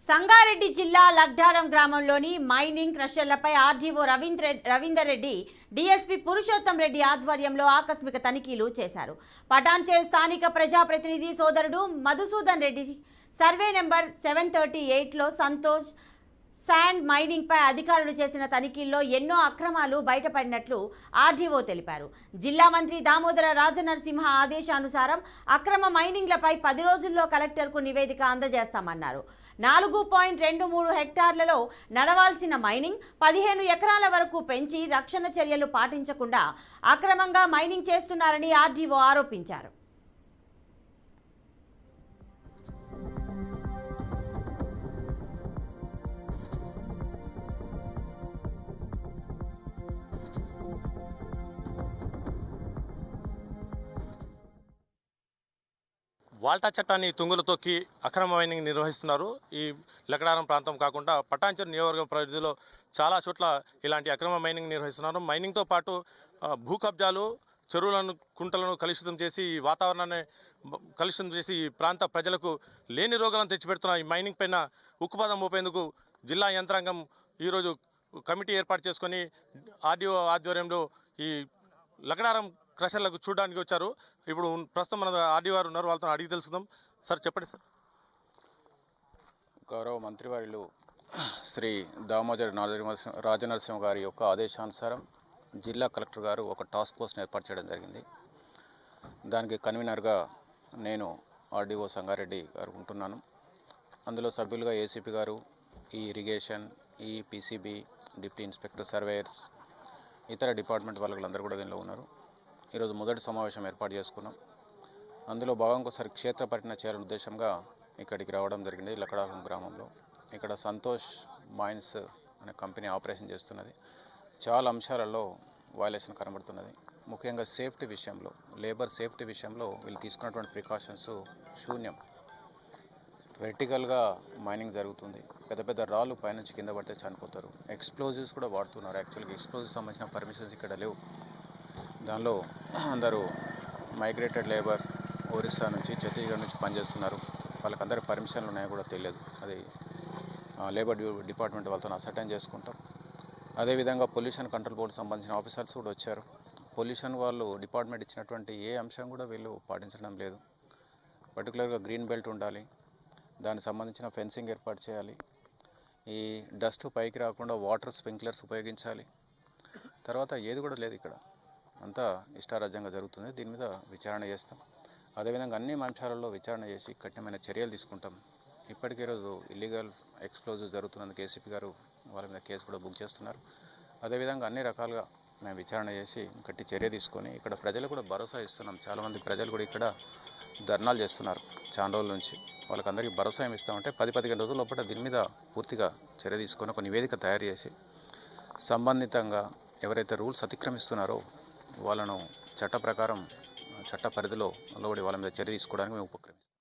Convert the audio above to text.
సంగారెడ్డి జిల్లా లగ్డారం గ్రామంలోని మైనింగ్ క్రషర్లపై ఆర్డీఓ రవీందర్ రెడ్డి డీఎస్పీ పురుషోత్తం రెడ్డి ఆధ్వర్యంలో ఆకస్మిక తనిఖీలు చేశారు. పటాన్చేరు స్థానిక ప్రజాప్రతినిధి సోదరుడు మధుసూదన్ రెడ్డి సర్వే నెంబర్ 738లో సంతోష్ శాండ్ మైనింగ్ పై అధికారులు చేసిన తనిఖీల్లో ఎన్నో అక్రమాలు బయటపడినట్లు ఆర్డీఓ తెలిపారు. జిల్లా మంత్రి దామోదర రాజనరసింహ ఆదేశానుసారం అక్రమ మైనింగ్లపై 10 రోజుల్లో కలెక్టర్కు నివేదిక అందజేస్తామన్నారు. 4.23 హెక్టార్లలో నడవాల్సిన మైనింగ్ 15 ఎకరాల వరకు పెంచి రక్షణ చర్యలు పాటించకుండా అక్రమంగా మైనింగ్ చేస్తున్నారని ఆర్డీఓ ఆరోపించారు. వాల్టా చట్టాన్ని తుంగలు తొక్కి అక్రమ మైనింగ్ నిర్వహిస్తున్నారు. ఈ లగడారం ప్రాంతం కాకుండా పటాన్చేరు నియోజకవర్గ పరిధిలో చాలా చోట్ల ఇలాంటి అక్రమ మైనింగ్ నిర్వహిస్తున్నారు. మైనింగ్తో పాటు భూ కబ్జాలు, చెరువులను, కుంటలను కలుషితం చేసి ఈ వాతావరణాన్ని కలుషితం చేసి ఈ ప్రాంత ప్రజలకు లేని రోగాలను తెచ్చిపెడుతున్న ఈ మైనింగ్ పైన ఉక్కుపాదం మోపేందుకు జిల్లా యంత్రాంగం ఈరోజు కమిటీ ఏర్పాటు చేసుకొని ఆర్డీఓ ఆధ్వర్యంలో ఈ లగడారం క్రషర్లకు చూడడానికి వచ్చారు. ఇప్పుడు ప్రస్తుతం మన ఆర్డీఓ గారు ఉన్నారు, వాళ్ళతో అడిగి తెలుసుకుందాం. సార్ చెప్పండి సార్. గౌరవ మంత్రివర్యులు శ్రీ దామోదర రాజనరసింహ గారి యొక్క ఆదేశానుసారం జిల్లా కలెక్టర్ గారు ఒక టాస్క్ ఫోర్స్ని ఏర్పాటు చేయడం జరిగింది. దానికి కన్వీనర్గా నేను ఆర్డీఓ సంగారెడ్డి గారు ఉంటున్నాను. అందులో సభ్యులుగా ఏసీపీ గారు, ఈ ఇరిగేషన్, ఈ పీసీబీ, డిప్యూటీ ఇన్స్పెక్టర్ సర్వేయర్స్, ఇతర డిపార్ట్మెంట్ వాళ్ళందరూ కూడా దీనిలో ఉన్నారు. ఈరోజు మొదటి సమావేశం ఏర్పాటు చేసుకున్నాం. అందులో భాగంగా ఒకసారి క్షేత్ర పర్యటన చేయాలనే ఉద్దేశంగా ఇక్కడికి రావడం జరిగింది. లక్కడారం గ్రామంలో ఇక్కడ సంతోష్ మైన్స్ అనే కంపెనీ ఆపరేషన్ చేస్తున్నది. చాలా అంశాలలో వయలేషన్ కనబడుతున్నది. ముఖ్యంగా సేఫ్టీ విషయంలో, లేబర్ సేఫ్టీ విషయంలో వీళ్ళు తీసుకున్నటువంటి ప్రికాషన్స్ శూన్యం. వెర్టికల్గా మైనింగ్ జరుగుతుంది. పెద్ద పెద్ద రాళ్ళు పైనుంచి కింద పడితే చనిపోతారు. ఎక్స్ప్లోజివ్స్ కూడా వాడుతున్నారు. యాక్చువల్గా ఎక్స్ప్లోజివ్ సంబంధించిన పర్మిషన్స్ ఇక్కడ లేవు. దానిలో అందరూ మైగ్రేటెడ్ లేబర్ ఒరిస్సా నుంచి, ఛత్తీస్గఢ్ నుంచి పనిచేస్తున్నారు. వాళ్ళకందరూ పర్మిషన్లు ఉన్నాయో కూడా తెలియదు. అది లేబర్ డిపార్ట్మెంట్ వాళ్ళతో అసర్టైన్ చేసుకుంటాం. అదేవిధంగా పొల్యూషన్ కంట్రోల్ బోర్డు సంబంధించిన ఆఫీసర్స్ కూడా వచ్చారు. పొల్యూషన్ వాళ్ళు డిపార్ట్మెంట్ ఇచ్చినటువంటి ఏ అంశం కూడా వీళ్ళు పాటించడం లేదు. పర్టికులర్గా గ్రీన్ బెల్ట్ ఉండాలి, దానికి సంబంధించిన ఫెన్సింగ్ ఏర్పాటు చేయాలి, ఈ డస్ట్ పైకి రాకుండా వాటర్ స్ప్రింక్లర్స్ ఉపయోగించాలి. తర్వాత ఏది కూడా లేదు. ఇక్కడ అంతా ఇష్టారాజ్యంగా జరుగుతుంది. దీని మీద విచారణ చేస్తాం. అదేవిధంగా అన్ని అంశాలలో విచారణ చేసి కఠినమైన చర్యలు తీసుకుంటాం. ఇప్పటికే రోజు ఇల్లీగల్ ఎక్స్ప్లోజివ్ జరుగుతున్నందుకు ఏసీపీ గారు వాళ్ళ మీద కేసు కూడా బుక్ చేస్తున్నారు. అదేవిధంగా అన్ని రకాలుగా మేము విచారణ చేసి గట్టి చర్య తీసుకొని ఇక్కడ ప్రజలు కూడా భరోసా ఇస్తున్నాం. చాలామంది ప్రజలు కూడా ఇక్కడ ధర్నాలు చేస్తున్నారు చాలా రోజుల నుంచి. వాళ్ళకందరికీ భరోసా ఏమి ఇస్తామంటే 10-15 రోజుల లోపల దీని మీద పూర్తిగా చర్య తీసుకొని ఒక నివేదిక తయారు చేసి సంబంధితంగా ఎవరైతే రూల్స్ అతిక్రమిస్తున్నారో వాళ్ళను చట్ట ప్రకారం చట్ట పరిధిలో లోబడి వాళ్ళ మీద చర్య తీసుకోవడానికి మేము ఉపక్రమిస్తాం.